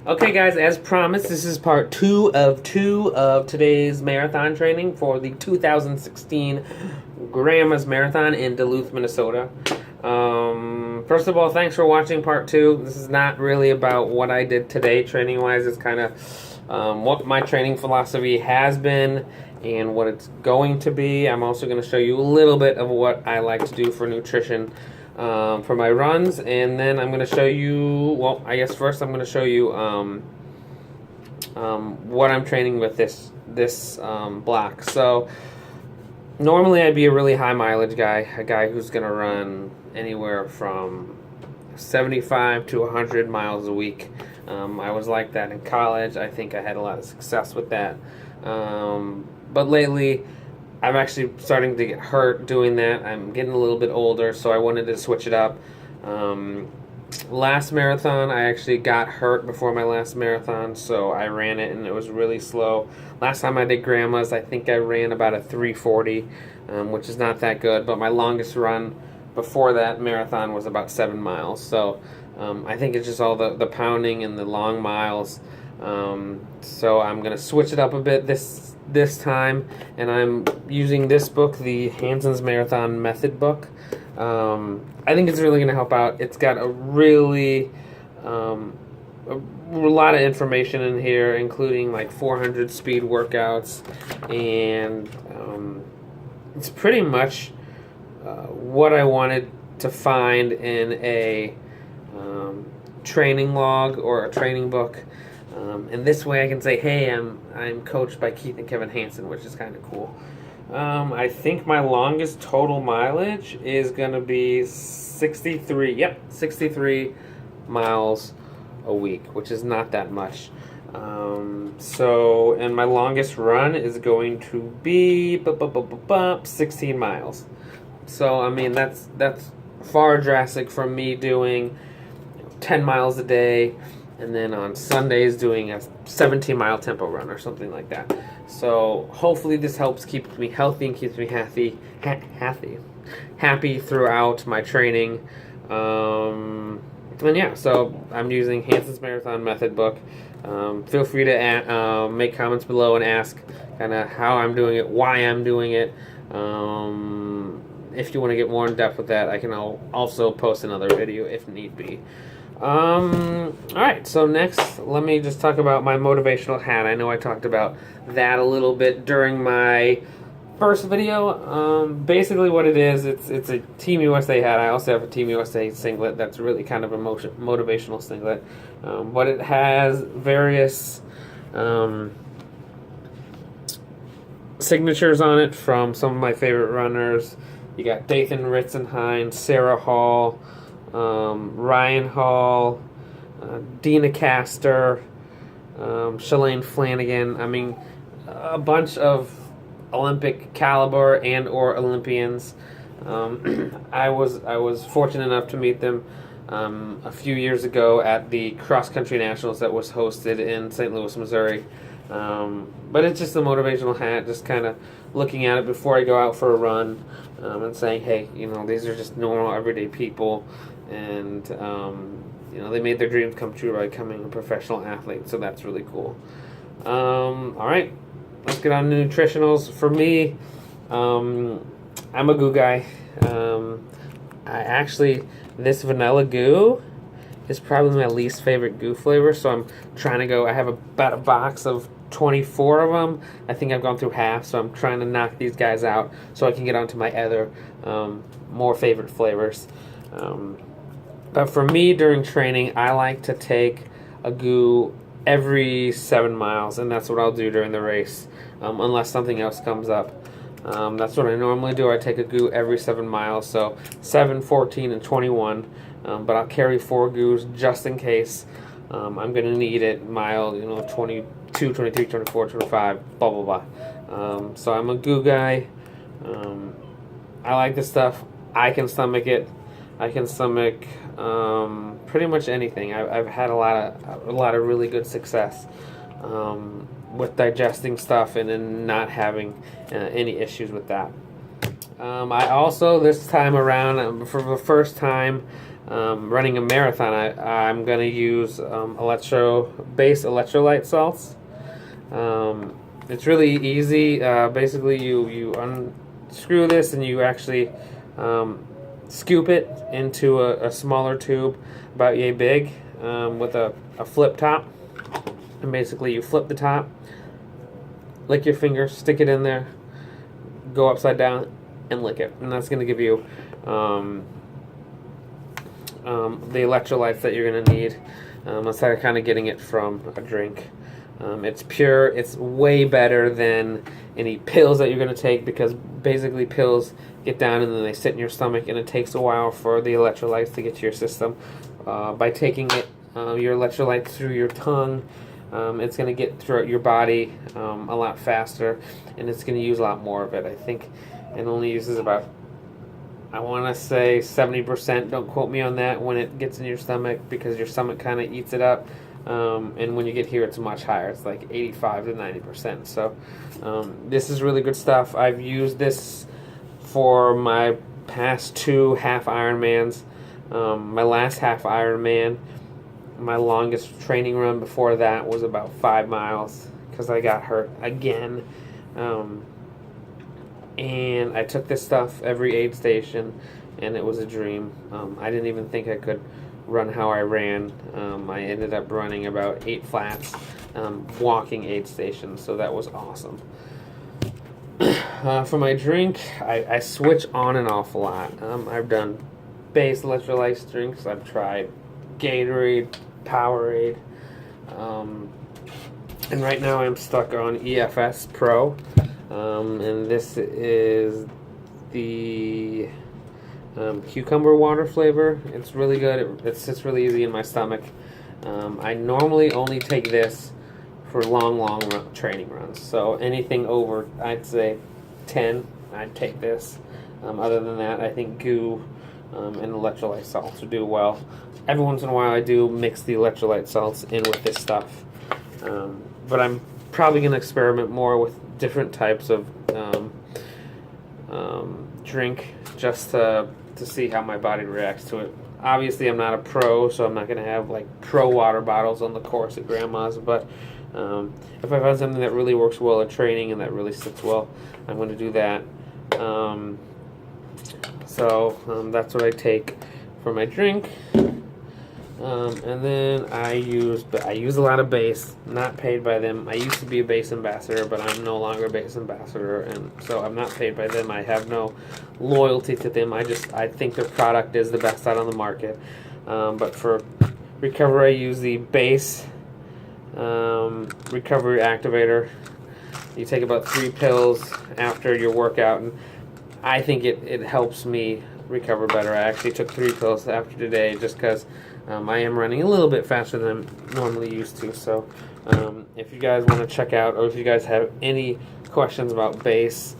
Okay, guys, as promised, this is part two of today's marathon training for the 2016 Grandma's Marathon in Duluth, Minnesota. First of all, thanks for watching part two. This is not really about what I did today training-wise. It's kind of what my training philosophy has been and what it's going to be. I'm also going to show you a little bit of what I like to do for nutrition for my runs, and then I'm going to show you, well, I guess first I'm going to show you what I'm training with this block. So normally I'd be a really high mileage guy, a guy who's going to run anywhere from 75 to 100 miles a week. I was like that in college. I think I had a lot of success with that. But lately, I'm actually starting to get hurt doing that. I'm getting a little bit older, so I wanted to switch it up. Last marathon, I actually got hurt before my last marathon, so I ran it, and it was really slow. Last time I did Grandma's, I think I ran about a 3:40, which is not that good, but my longest run before that marathon was about 7 miles. So I think it's just all the pounding and the long miles. So I'm going to switch it up a bit this time, and I'm using this book, the Hansen's Marathon Method book. I think it's really going to help out. It's got a really a lot of information in here, including like 400 speed workouts, and it's pretty much what I wanted to find in a training log or a training book. And this way I can say, hey, I'm coached by Keith and Kevin Hansen, which is kind of cool. I think my longest total mileage is going to be 63. Yep, 63 miles a week, which is not that much. And my longest run is going to be 16 miles. So, I mean, that's far drastic from me doing 10 miles a day, and then on Sundays doing a 17-mile tempo run or something like that. So hopefully this helps keep me healthy and keeps me happy throughout my training. And yeah, so I'm using Hansen's Marathon Method book. Feel free to make comments below and ask kind of how I'm doing it, why I'm doing it. If you want to get more in depth with that, I can also post another video if need be. Alright, so next, let me just talk about my motivational hat. I know I talked about that a little bit during my first video. Basically what it is, it's a Team USA hat. I also have a Team USA singlet that's really kind of a motivational singlet. But it has various signatures on it from some of my favorite runners. You got Dathan Ritzenhein, Sarah Hall, Ryan Hall, Dina Castor, Shalane Flanagan. I mean, a bunch of Olympic caliber and or Olympians. I was fortunate enough to meet them a few years ago at the Cross Country Nationals that was hosted in St. Louis, Missouri. But it's just a motivational hat, just kind of looking at it before I go out for a run, and saying, hey, you know, these are just normal, everyday people, and, you know, they made their dreams come true by becoming a professional athlete, so that's really cool. Alright, let's get on to nutritionals. For me, I'm a goo guy. This vanilla goo is probably my least favorite goo flavor, so I'm trying to go, I have about a box of 24 of them. I think I've gone through half, so I'm trying to knock these guys out so I can get onto my other more favorite flavors. But for me, during training, I like to take a goo every 7 miles, and that's what I'll do during the race, unless something else comes up. That's what I normally do. I take a goo every 7 miles, so 7, 14, and 21. But I'll carry 4 goos just in case I'm going to need it mile, 22, 23, 24, 25, blah, blah, blah. So I'm a goo guy. I like this stuff. I can stomach it. I can stomach pretty much anything. I've had a lot of really good success with digesting stuff and then not having any issues with that. I also, this time around, for the first time, running a marathon, I'm going to use base electrolyte salts. It's really easy. Basically, you unscrew this and you actually scoop it into a smaller tube about yay big with a flip top. And basically you flip the top, lick your finger, stick it in there, go upside down, and lick it. And that's going to give you the electrolytes that you're going to need instead of kind of getting it from a drink. It's pure. It's way better than any pills that you're going to take, because basically pills get down and then they sit in your stomach, and it takes a while for the electrolytes to get to your system. By taking your electrolytes through your tongue, it's going to get throughout your body a lot faster, and it's going to use a lot more of it. I think it only uses about, I want to say 70%. Don't quote me on that when it gets in your stomach, because your stomach kind of eats it up. And when you get here, it's much higher. It's like 85 to 90%. So this is really good stuff. I've used this for my past 2 half Ironmans. My last half Ironman, my longest training run before that was about 5 miles because I got hurt again. And I took this stuff every aid station, and it was a dream. I didn't even think I could run how I ran. I ended up running about 8 flats, walking aid stations, so that was awesome. For my drink, I switch on and off a lot. I've done base electrolyte drinks. I've tried Gatorade, Powerade, and right now I'm stuck on EFS Pro, and this is the cucumber water flavor. It's really good. It sits really easy in my stomach. I normally only take this for long training runs. So anything over, I'd say 10, I'd take this. Other than that, I think goo and electrolyte salts would do well. Every once in a while, I do mix the electrolyte salts in with this stuff. But I'm probably going to experiment more with different types of drink, just to see how my body reacts to it. Obviously, I'm not a pro, so I'm not going to have like pro water bottles on the course at Grandma's, but if I find something that really works well at training and that really sits well, I'm going to do that. So that's what I take for my drink. And then I use a lot of base, not paid by them. I used to be a base ambassador, but I'm no longer a base ambassador, and so I'm not paid by them. I have no loyalty to them. I think their product is the best out on the market. But for recovery, I use the base recovery activator. You take about 3 pills after your workout, and I think it helps me recover better. I actually took 3 pills after today just because I am running a little bit faster than I'm normally used to. So if you guys want to check out, or if you guys have any questions about base,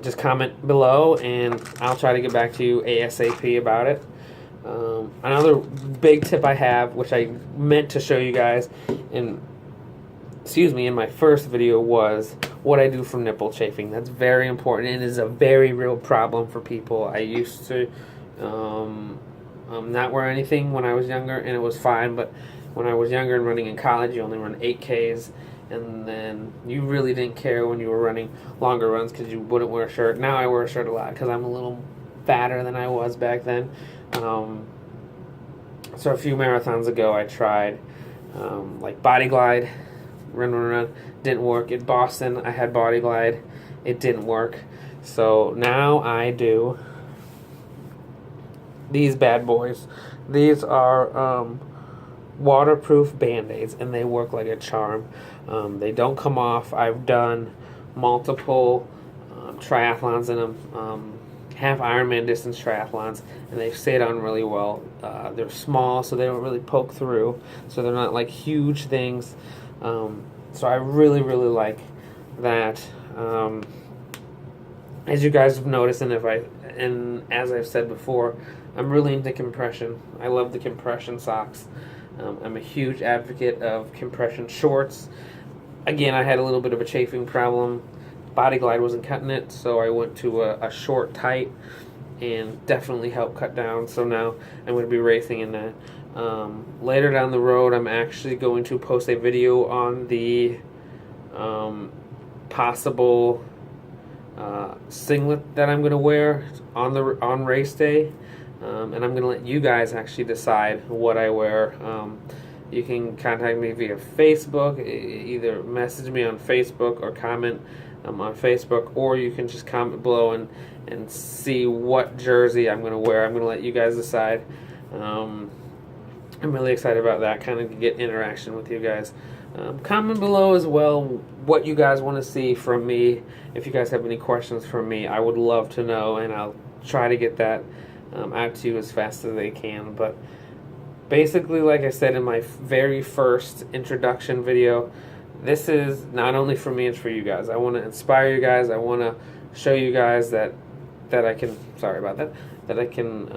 just comment below and I'll try to get back to you ASAP about it. Another big tip I have, which I meant to show you guys in my first video, was what I do for nipple chafing. That's very important and is a very real problem for people. I used to not wear anything when I was younger, and it was fine, but when I was younger and running in college, you only run 8Ks, and then you really didn't care when you were running longer runs because you wouldn't wear a shirt. Now I wear a shirt a lot because I'm a little fatter than I was back then. So a few marathons ago, I tried like Body Glide, run, didn't work. In Boston, I had Body Glide, it didn't work. So now I do these bad boys. These are waterproof Band-Aids, and they work like a charm. They don't come off. I've done multiple triathlons in them, half Ironman distance triathlons, and they've stayed on really well. They're small, so they don't really poke through, so they're not like huge things. So I really like that. As you guys have noticed, and as I've said before, I'm really into compression. I love the compression socks. I'm a huge advocate of compression shorts. Again, I had a little bit of a chafing problem. Body Glide wasn't cutting it, so I went to a short, tight and definitely helped cut down. So now I'm going to be racing in that. Later down the road, I'm actually going to post a video on the possible singlet that I'm going to wear on race day, and I'm going to let you guys actually decide what I wear. You can contact me via Facebook, either message me on Facebook or comment on Facebook, or you can just comment below and see what jersey I'm going to wear. I'm going to let you guys decide. I'm really excited about that, kind of get interaction with you guys. Comment below as well what you guys want to see from me. If you guys have any questions for me, I would love to know, and I'll try to get that out to you as fast as I can. But basically, like I said in my very first introduction video, this is not only for me, it's for you guys. I want to inspire you guys. I want to show you guys that I can, sorry about that, that I can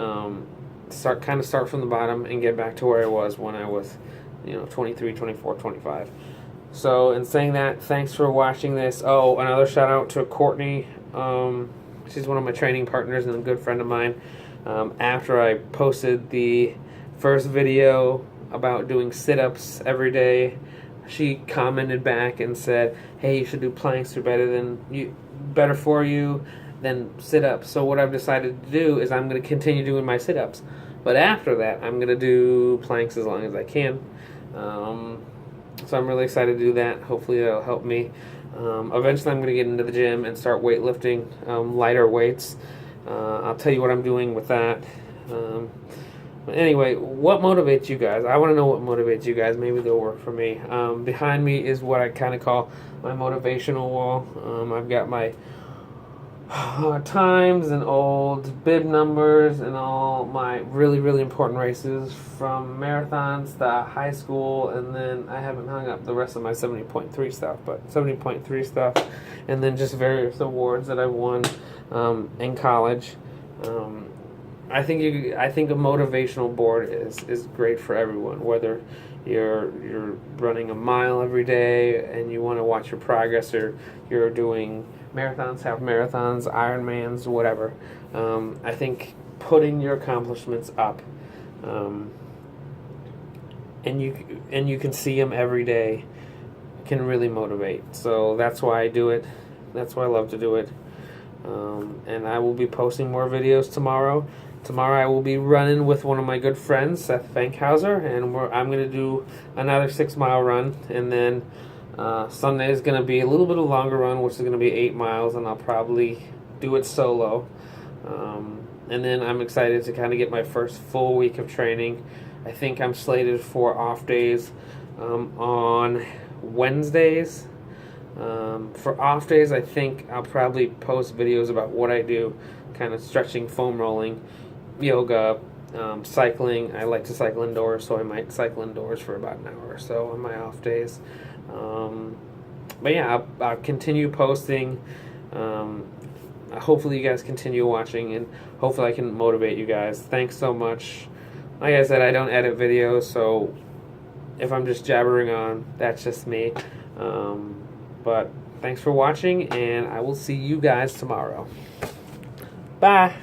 start from the bottom and get back to where I was when I was 23, 24, 25. So in saying that, thanks for watching this. Oh, another shout out to Courtney. She's one of my training partners and a good friend of mine. After I posted the first video about doing sit-ups every day, she commented back and said, hey, you should do planks, they're better for you than sit-ups. So what I've decided to do is I'm going to continue doing my sit-ups, but after that I'm going to do planks as long as I can. So I'm really excited to do that. Hopefully that'll help me. Eventually I'm going to get into the gym and start weightlifting, lighter weights. I'll tell you what I'm doing with that. But anyway, what motivates you guys? I want to know what motivates you guys. Maybe they'll work for me. Behind me is what I kind of call my motivational wall. I've got my times and old bib numbers and all my really, really important races from marathons to high school, and then I haven't hung up the rest of my 70.3 stuff, but 70.3 stuff, and then just various awards that I've won in college. I think a motivational board is great for everyone, whether you're running a mile every day and you want to watch your progress, or you're doing marathons, half marathons, Ironmans, whatever. I think putting your accomplishments up, and you can see them every day, can really motivate. So that's why I do it. That's why I love to do it. And I will be posting more videos tomorrow. Tomorrow I will be running with one of my good friends, Seth Fankhauser, and I'm going to do another 6-mile run, and then Sunday is going to be a little bit of a longer run, which is going to be 8 miles, and I'll probably do it solo. And then I'm excited to kind of get my first full week of training. I think I'm slated for off days on Wednesdays. For off days, I think I'll probably post videos about what I do, kind of stretching, foam rolling, yoga, cycling. I like to cycle indoors, so I might cycle indoors for about an hour or so on my off days. But yeah, I'll continue posting. Hopefully you guys continue watching, and hopefully I can motivate you guys. Thanks so much. Like I said, I don't edit videos, so if I'm just jabbering on, that's just me. But thanks for watching, and I will see you guys tomorrow. Bye.